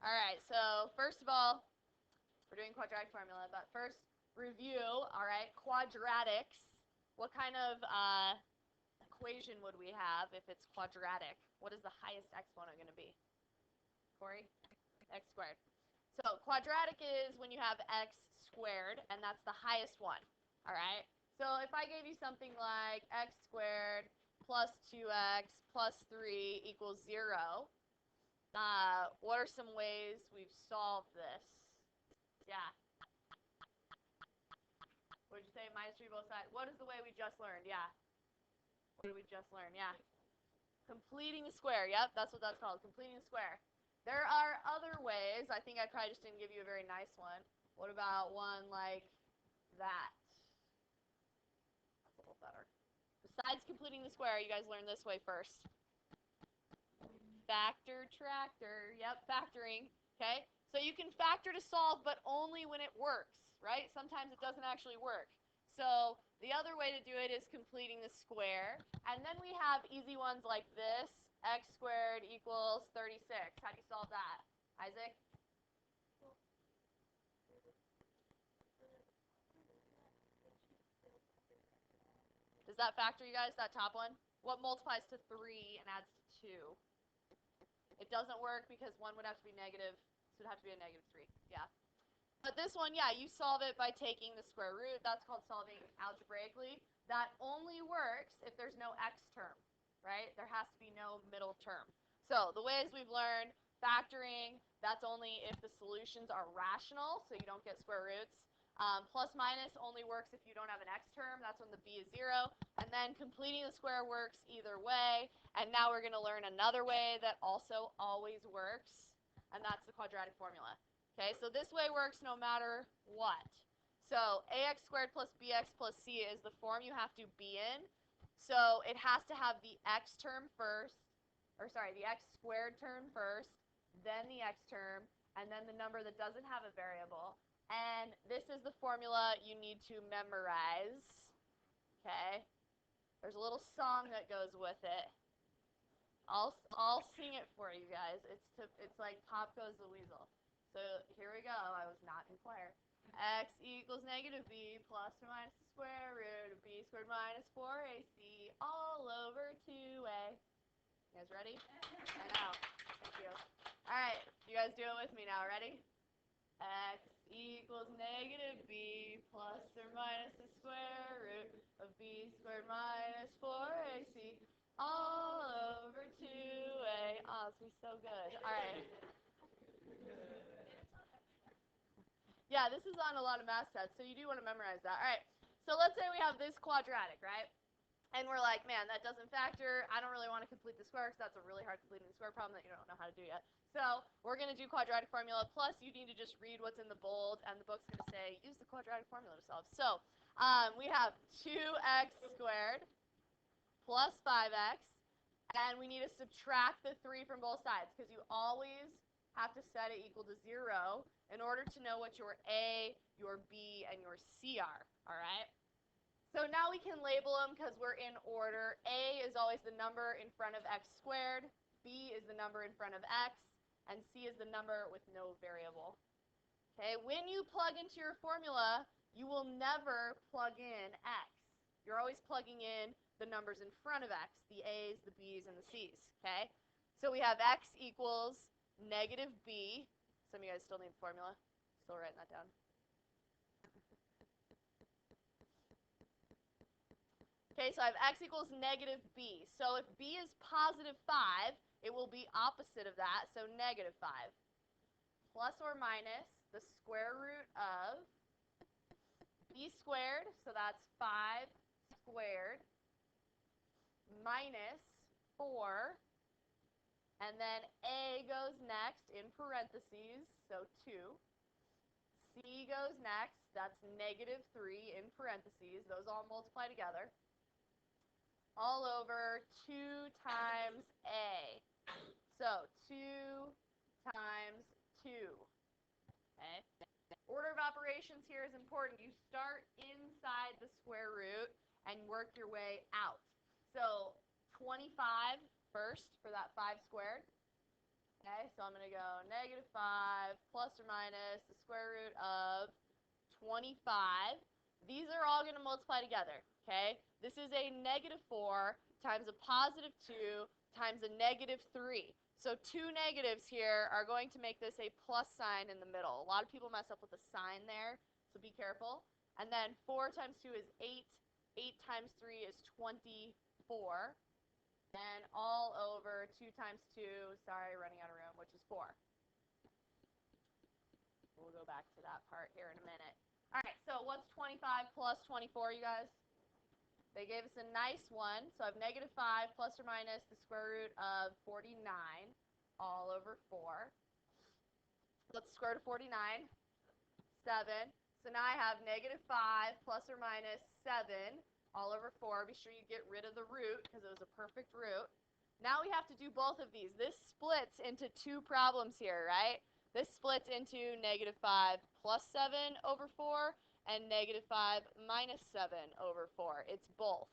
All right, so first of all, we're doing quadratic formula, but first, review, all right, quadratics. What kind of equation would we have if it's quadratic? What is the highest exponent going to be? Corey? X squared. So quadratic is when you have x squared, and that's the highest one, all right? So if I gave you something like x squared plus 2x plus 3 equals 0, what are some ways we've solved this? Yeah. What did you say? Minus 3 both sides. What is the way we just learned? Yeah. What did we just learn? Yeah. Completing the square. Yep, that's what that's called. Completing the square. There are other ways. I think I probably just didn't give you a very nice one. What about one like that? That's a little better. Besides completing the square, you guys learn this way first. Factor, tractor. Yep, factoring. Okay? So you can factor to solve, but only when it works, right? Sometimes it doesn't actually work. So the other way to do it is completing the square. And then we have easy ones like this. X squared equals 36. How do you solve that? Isaac? Does that factor, you guys, that top one? What multiplies to 3 and adds to 2? It doesn't work because one would have to be negative, so it would have to be a negative 3. Yeah. But this one, yeah, you solve it by taking the square root. That's called solving algebraically. That only works if there's no x term, right? There has to be no middle term. So the ways we've learned, factoring, that's only if the solutions are rational, so you don't get square roots. Plus minus only works if you don't have an x term. That's when the b is 0. And then completing the square works either way. And now we're going to learn another way that also always works, and that's the quadratic formula. Okay, so this way works no matter what. So ax squared plus bx plus c is the form you have to be in. So it has to have the x term first, the x squared term first, then the x term, and then the number that doesn't have a variable. And this is the formula you need to memorize. Okay? There's a little song that goes with it. I'll sing it for you guys. It's like Pop Goes the Weasel. So here we go. I was not in choir. X equals negative b plus or minus the square root of b squared minus 4ac all over 2a. You guys ready? I know. Thank you. All right. You guys do it with me now. Ready? X equals negative b plus or minus the square root of b squared minus 4ac all over 2a. Oh, this is so good. All right. Yeah, this is on a lot of math sets, so you do want to memorize that. All right. So let's say we have this quadratic, right? And we're like, man, that doesn't factor. I don't really want to complete the square because that's a really hard completing the square problem that you don't know how to do yet. So we're going to do quadratic formula. Plus, you need to just read what's in the bold, and the book's going to say, use the quadratic formula to solve. So we have 2x squared plus 5x, and we need to subtract the 3 from both sides because you always have to set it equal to 0 in order to know what your a, your b, and your c are, all right? So now we can label them because we're in order. A is always the number in front of x squared, b is the number in front of x, and c is the number with no variable. Okay, when you plug into your formula, you will never plug in x. You're always plugging in the numbers in front of x, the a's, the b's, and the c's, okay? So we have x equals negative b. Some of you guys still need the formula. Still writing that down. Okay, so I have x equals negative b. So if b is positive 5, it will be opposite of that, so negative 5. Plus or minus the square root of b squared, so that's 5 squared, minus 4, and then a goes next in parentheses, so 2. C goes next, that's negative 3 in parentheses. Those all multiply together. All over 2 times a. So 2 times 2. Okay. Order of operations here is important. You start inside the square root and work your way out. So 25 first for that 5 squared. Okay, so I'm going to go negative 5 plus or minus the square root of 25. These are all going to multiply together, okay? This is a negative 4 times a positive 2 times a negative 3. So two negatives here are going to make this a plus sign in the middle. A lot of people mess up with the sign there, so be careful. And then 4 times 2 is 8. 8 times 3 is 24. And all over 2 times 2, sorry, running out of room, which is 4. We'll go back to that part here in a minute. All right, so what's 25 plus 24, you guys? They gave us a nice one. So I have negative 5 plus or minus the square root of 49 all over 4. Let's square root of 49. 7. So now I have negative 5 plus or minus 7 all over 4. Be sure you get rid of the root because it was a perfect root. Now we have to do both of these. This splits into two problems here, right? This splits into negative 5 plus 7 over 4 and negative 5 minus 7 over 4. It's both.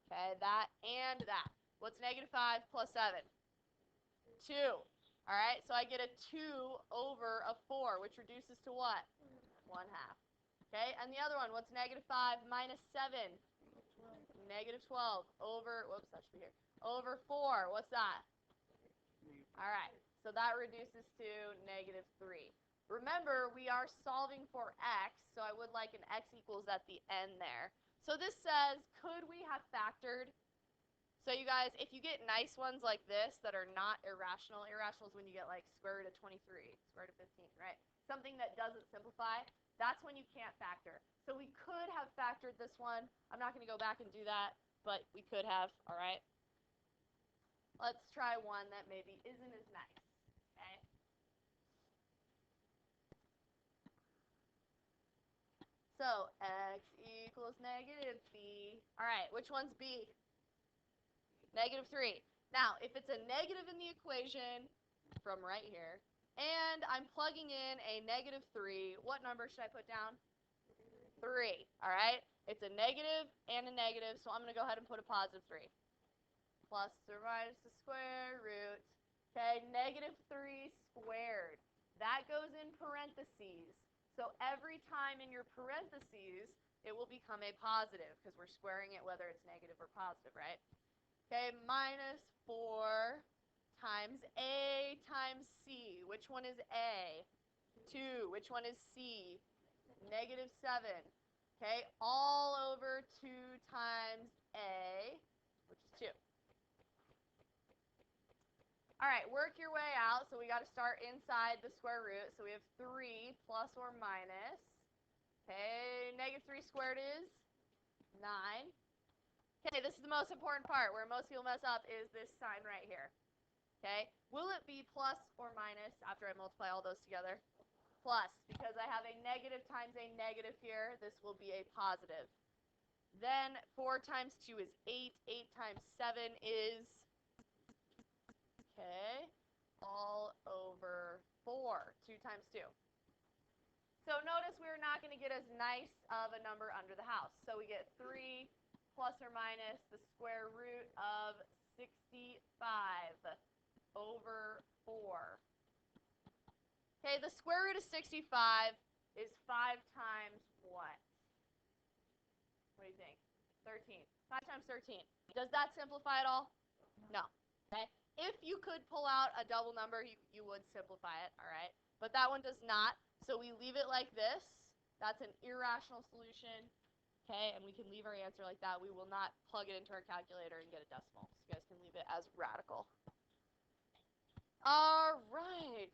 Okay, that and that. What's negative 5 plus 7? 2. All right, so I get a 2 over a 4, which reduces to what? 1/2. Okay, and the other one, what's negative 5 minus 7? Negative 12 over, whoops, that should be here, over 4. What's that? All right, so that reduces to negative 3. Remember, we are solving for x, so I would like an x equals at the end there. So this says, could we have factored? So you guys, if you get nice ones like this that are not irrational, irrational is when you get like square root of 23, square root of 15, right? Something that doesn't simplify, that's when you can't factor. So we could have factored this one. I'm not going to go back and do that, but we could have, all right? Let's try one that maybe isn't as nice, okay? So x equals negative b. All right, which one's b? Negative 3. Now, if it's a negative in the equation from right here, and I'm plugging in a negative 3, what number should I put down? 3, all right? It's a negative and a negative, so I'm going to go ahead and put a positive 3. Plus or minus the square root. Okay, negative 3 squared. That goes in parentheses. So every time in your parentheses, it will become a positive because we're squaring it whether it's negative or positive, right? Okay, minus 4 times A times C. Which one is A? 2. Which one is C? Negative 7. Okay, all over 2 times A, which is 2. All right, work your way out. So we got to start inside the square root. So we have 3 plus or minus. Okay, negative 3 squared is 9. Okay, this is the most important part where most people mess up is this sign right here. Okay, will it be plus or minus after I multiply all those together? Plus, because I have a negative times a negative here, this will be a positive. Then 4 times 2 is 8. 8 times 7 is, okay, all over 4. 2 times 2. So notice we're not going to get as nice of a number under the house. So we get 3 plus or minus the square root of 65 over 4. Okay, the square root of 65 is 5 times what? What do you think? 13. 5 times 13. Does that simplify at all? No. Okay. If you could pull out a double number, you would simplify it, all right? But that one does not, so we leave it like this. That's an irrational solution, okay? And we can leave our answer like that. We will not plug it into our calculator and get a decimal. So you guys can leave it as radical. All right.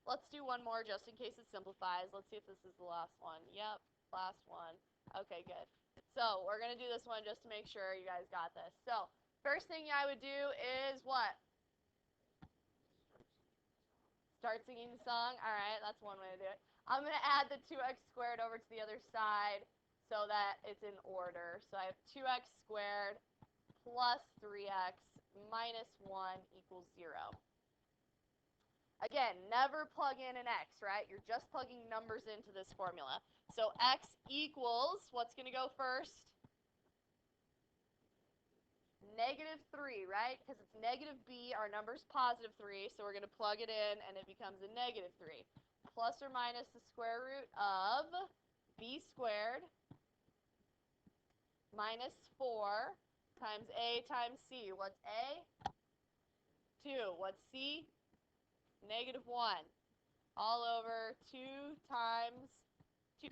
Let's do one more just in case it simplifies. Let's see if this is the last one. Yep, last one. Okay, good. So we're going to do this one just to make sure you guys got this. So first thing I would do is what? Start singing the song. All right, that's one way to do it. I'm going to add the 2x squared over to the other side so that it's in order. So I have 2x squared plus 3x minus 1 equals 0. Again, never plug in an x, right? You're just plugging numbers into this formula. So x equals, what's going to go first? negative 3, right? Because it's negative b, our number's positive 3, so we're going to plug it in, and it becomes a negative 3. Plus or minus the square root of b squared minus 4 times a times c. What's a? 2. What's c? Negative 1. All over 2 times 2.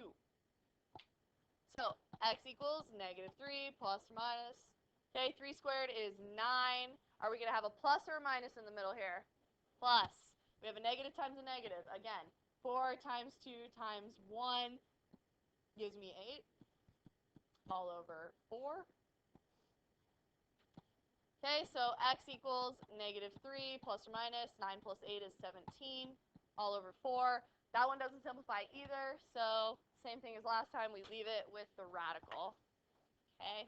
So x equals negative 3 plus or minus. Okay, 3 squared is 9. Are we going to have a plus or a minus in the middle here? Plus. We have a negative times a negative. Again, 4 times 2 times 1 gives me 8. All over 4. Okay, so x equals negative 3 plus or minus. 9 plus 8 is 17. All over 4. That one doesn't simplify either, so same thing as last time. We leave it with the radical. Okay.